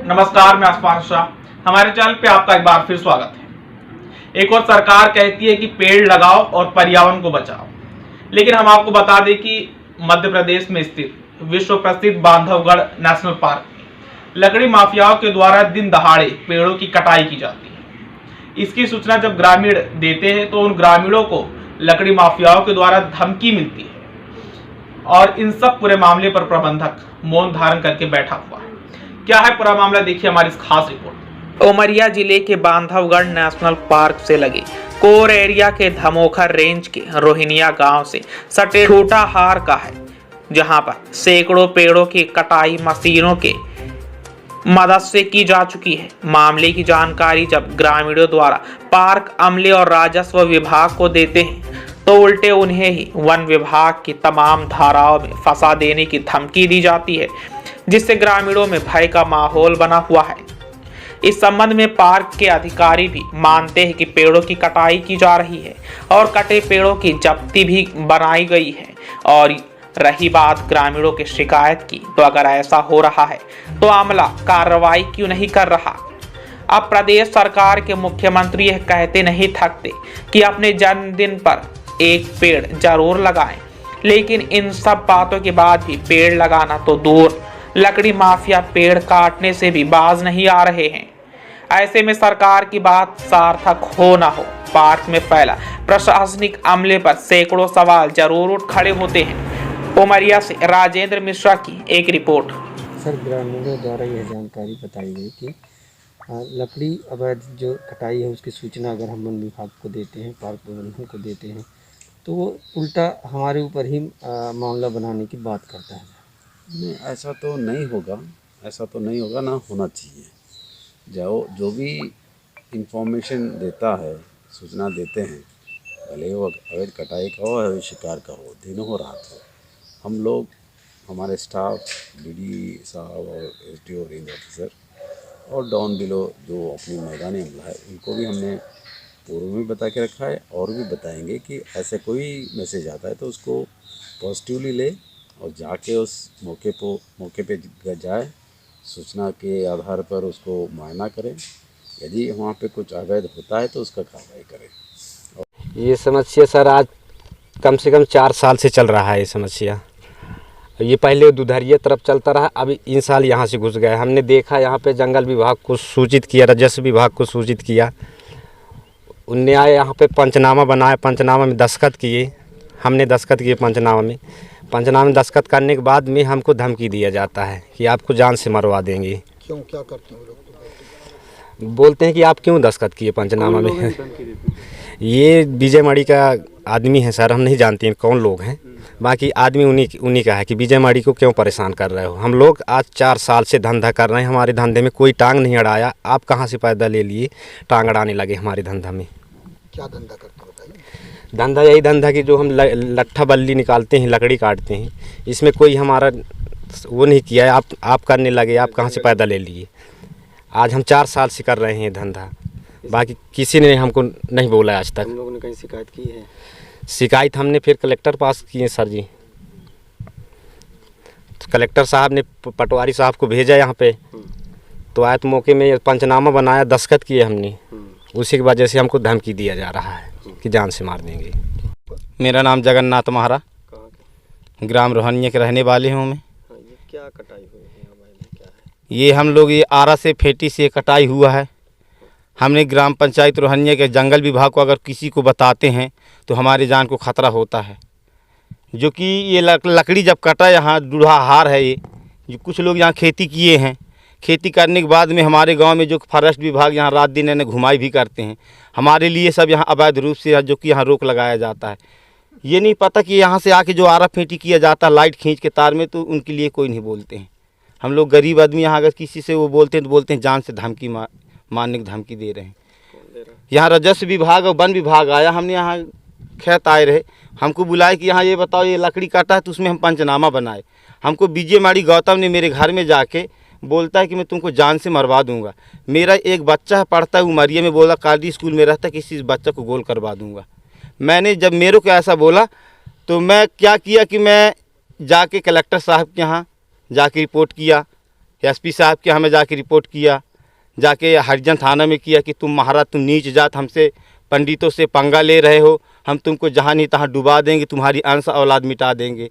नमस्कार, मैं आसमान शाह। हमारे चैनल पे आपका एक बार फिर स्वागत है। एक और सरकार कहती है कि पेड़ लगाओ और पर्यावरण को बचाओ, लेकिन हम आपको बता दें कि मध्य प्रदेश में स्थित विश्व प्रसिद्ध बांधवगढ़ नेशनल पार्क में लकड़ी माफियाओं के द्वारा दिन दहाड़े पेड़ों की कटाई की जाती है। इसकी सूचना जब ग्रामीण देते हैं तो उन ग्रामीणों को लकड़ी माफियाओं के द्वारा धमकी मिलती है और इन सब पूरे मामले पर प्रबंधक मौन धारण करके बैठा हुआ है। क्या है पूरा मामला, देखिए हमारी इस खास रिपोर्ट। उमरिया जिले के बांधवगढ़ नेशनल पार्क से लगे कोर एरिया के धमोखर रेंज के रोहिनिया गांव से सटे छोटा हार का है, जहां पर सैकड़ों पेड़ों की कटाई मशीनों के मदद से की जा चुकी है। मामले की जानकारी जब ग्रामीणों द्वारा पार्क अमले और राजस्व विभाग को देते हैं तो उल्टे उन्हें ही वन विभाग की तमाम धाराओं में फंसा देने की धमकी दी जाती है, जिससे ग्रामीणों में भय का माहौल बना हुआ है। इस संबंध में पार्क के अधिकारी भी मानते हैं कि पेड़ों की कटाई की जा रही है और कटे पेड़ों की जब्ती भी बनाई गई है। और रही बात ग्रामीणों की शिकायत की, तो अगर ऐसा हो रहा है तो आमला कार्रवाई क्यों नहीं कर रहा। अब प्रदेश सरकार के मुख्यमंत्री यह कहते नहीं थकते कि अपने जन्मदिन पर एक पेड़ जरूर लगाएं, लेकिन इन सब बातों के बाद भी पेड़ लगाना तो दूर, लकड़ी माफिया पेड़ काटने से भी बाज नहीं आ रहे हैं। ऐसे में सरकार की बात सार्थक हो ना हो, पार्क में फैला प्रशासनिक अमले पर सैकड़ों सवाल जरूर उठ खड़े होते हैं। उमरिया से राजेंद्र मिश्रा की एक रिपोर्ट। सर, ग्रामीणों द्वारा यह जानकारी बताई गई कि लकड़ी अवैध जो कटाई है उसकी सूचना अगर हम वन विभाग को देते हैं, पार्क प्रबंधन को देते हैं, तो वो उल्टा हमारे ऊपर ही मामला बनाने की बात करता है। नहीं, ऐसा तो नहीं होगा, ना होना चाहिए। जो भी इंफॉर्मेशन देता है, सूचना देते हैं, भले वो अवैध कटाई का हो या शिकार का हो, दिनों हो रात हो, हम लोग, हमारे स्टाफ, डीडी साहब और एसडीओ रेंज ऑफिसर और डाउन बिलो जो अपनी मैदानी अमला है, उनको भी हमने पूर्व में बता के रखा है और भी बताएंगे कि ऐसे कोई मैसेज आता है तो उसको पॉजिटिवली ले और जाके उस मौके पे जाए, सूचना के आधार पर उसको मुआयना करें। यदि वहाँ पे कुछ अवैध होता है तो उसका कार्रवाई करें। ये समस्या सर आज कम से कम 4 साल से चल रहा है। ये समस्या ये पहले दुधरिया तरफ चलता रहा, अभी इन साल यहाँ से घुस गए। हमने देखा यहाँ पे जंगल विभाग को सूचित किया, राजस्व विभाग को सूचित किया, उनने आए यहाँ पे पंचनामा बनाया, पंचनामा में दस्तखत किए, हमने दस्तखत किए पंचनामा में दस्तखत करने के बाद में हमको धमकी दिया जाता है कि आपको जान से मरवा देंगे। क्यों, क्या करते हैं लोग? बोलते हैं कि आप क्यों दस्तखत किए पंचनामा में। ये विजय माड़ी का आदमी है सर, हम नहीं जानते हैं कौन लोग हैं, बाकी आदमी उन्हीं का है कि विजय माड़ी को क्यों परेशान कर रहे हो। हम लोग आज 4 साल से धंधा कर रहे हैं, हमारे धंधे में कोई टांग नहीं अड़ाया, आप कहाँ से पैदा ले लिए टांग अड़ाने लगे हमारे धंधा में। क्या धंधा करते हो बताइए? धंधा यही धंधा कि जो हम लट्ठा बल्ली निकालते हैं, लकड़ी काटते हैं, इसमें कोई हमारा वो नहीं किया है। आप करने लगे, आप कहाँ से पैदा ले लिए। आज हम 4 साल से कर रहे हैं धंधा, बाकी किसी ने हमको नहीं बोला आज तक। हम लोगों ने कहीं शिकायत की है? शिकायत हमने फिर कलेक्टर पास किए सर जी, तो कलेक्टर साहब ने पटवारी साहब को भेजा यहाँ पे, तो आए तो मौके में पंचनामा बनाया, दस्तखत किए हमने, उसी की वजह से हमको धमकी दिया जा रहा है कि जान से मार देंगे। मेरा नाम जगन्नाथ महारा, ग्राम रोहनिया के रहने वाले हूँ मैं। ये क्या कटाई हुई है, क्या है? ये हम लोग ये आरा से फेटी से कटाई हुआ है। हमने ग्राम पंचायत रोहनिया के जंगल विभाग को अगर किसी को बताते हैं तो हमारी जान को खतरा होता है। जो कि ये लकड़ी जब कटा, यहाँ दूल्हा हार है, ये जो कुछ लोग यहाँ खेती किए हैं, खेती करने के बाद में हमारे गांव में जो फॉरेस्ट विभाग यहाँ रात दिन इन्हें घुमाई भी करते हैं, हमारे लिए सब यहाँ अवैध रूप से जो कि यहाँ रोक लगाया जाता है। ये नहीं पता कि यहाँ से आके जो आरा फेंटी किया जाता है लाइट खींच के तार में, तो उनके लिए कोई नहीं बोलते हैं। हम लोग गरीब आदमी यहाँ अगर किसी से वो बोलते हैं तो बोलते हैं जान से धमकी मारने की धमकी दे रहे हैं। यहाँ राजस्व विभाग और वन विभाग आया, हमने यहाँ खेत आए रहे, हमको बुलाए कि यहाँ ये बताओ ये लकड़ी काटा है तो उसमें हम पंचनामा बनाए। हमको विजय माड़ी गौतम ने मेरे घर में जाके बोलता है कि मैं तुमको जान से मरवा दूंगा। मेरा एक बच्चा है, पढ़ता है उमरिया में, बोला काली स्कूल में रहता है, किसी बच्चे को गोल करवा दूंगा। मैंने जब मेरे को ऐसा बोला तो मैं क्या किया कि मैं जाके कलेक्टर साहब के यहाँ जाके रिपोर्ट किया एसपी साहब के हमें जाके रिपोर्ट किया, जाके हरिजन थाना में किया कि तुम महाराज तुम नीच जात हमसे पंडितों से पंगा ले रहे हो, हम तुमको जहाँ नहीं तहाँ डुबा देंगे, तुम्हारी अंश औलाद मिटा देंगे।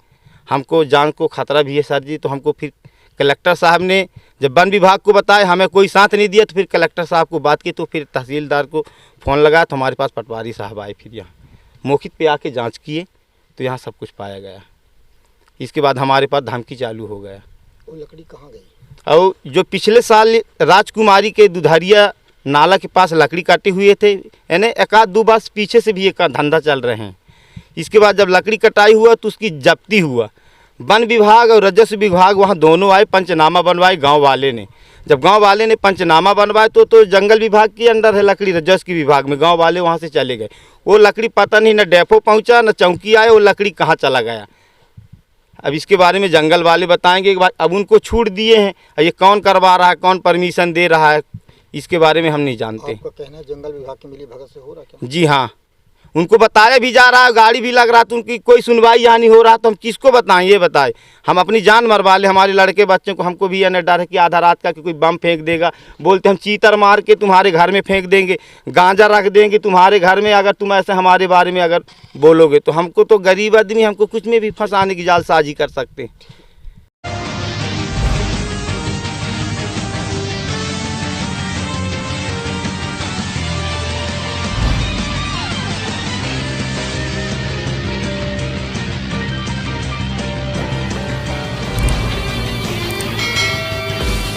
हमको जान को खतरा भी है सर जी। तो हमको फिर कलेक्टर साहब ने जब वन विभाग को बताया, हमें कोई साथ नहीं दिया, तो फिर कलेक्टर साहब को बात की, तो फिर तहसीलदार को फ़ोन लगाया, तो हमारे पास पटवारी साहब आए, फिर यहाँ मौके पे आके जांच किए, तो यहाँ सब कुछ पाया गया। इसके बाद हमारे पास धमकी चालू हो गया। वो लकड़ी कहाँ गई? और जो पिछले साल राजकुमारी के दुधारिया नाला के पास लकड़ी काटे हुए थे, यानी एक आध दो बार पीछे से भी एक धंधा चल रहे हैं। इसके बाद जब लकड़ी कटाई हुआ तो उसकी जब्ती हुआ। वन विभाग और राजस्व विभाग वहाँ दोनों आए, पंचनामा बनवाए गांव वाले ने। जब गांव वाले ने पंचनामा बनवाए तो जंगल विभाग के अंदर है लकड़ी, राजस्व के विभाग में। गांव वाले वहाँ से चले गए। वो लकड़ी पता नहीं न डेपो पहुँचा न चौकी आए, वो लकड़ी कहाँ चला गया। अब इसके बारे में जंगल वाले बताएंगे कि अब उनको छूट दिए हैं, ये कौन करवा रहा है, कौन परमिशन दे रहा है, इसके बारे में हम नहीं जानते। आपका कहना है जंगल विभाग की मिली भगत से हो रहा क्या? जी हाँ, उनको बताया भी जा रहा है, गाड़ी भी लग रहा, तो उनकी कोई सुनवाई यहाँ नहीं हो रहा। तो हम किसको बताएं, ये बताएं। हम अपनी जान मरवा ले, हमारे लड़के बच्चों को, हमको भी ये डर है कि आधा रात का कि कोई बम फेंक देगा। बोलते हम चीतर मार के तुम्हारे घर में फेंक देंगे, गांजा रख देंगे तुम्हारे घर में, अगर तुम ऐसे हमारे बारे में अगर बोलोगे तो। हमको तो गरीब आदमी, हमको कुछ में भी फंसाने की जालसाजी कर सकते हैं।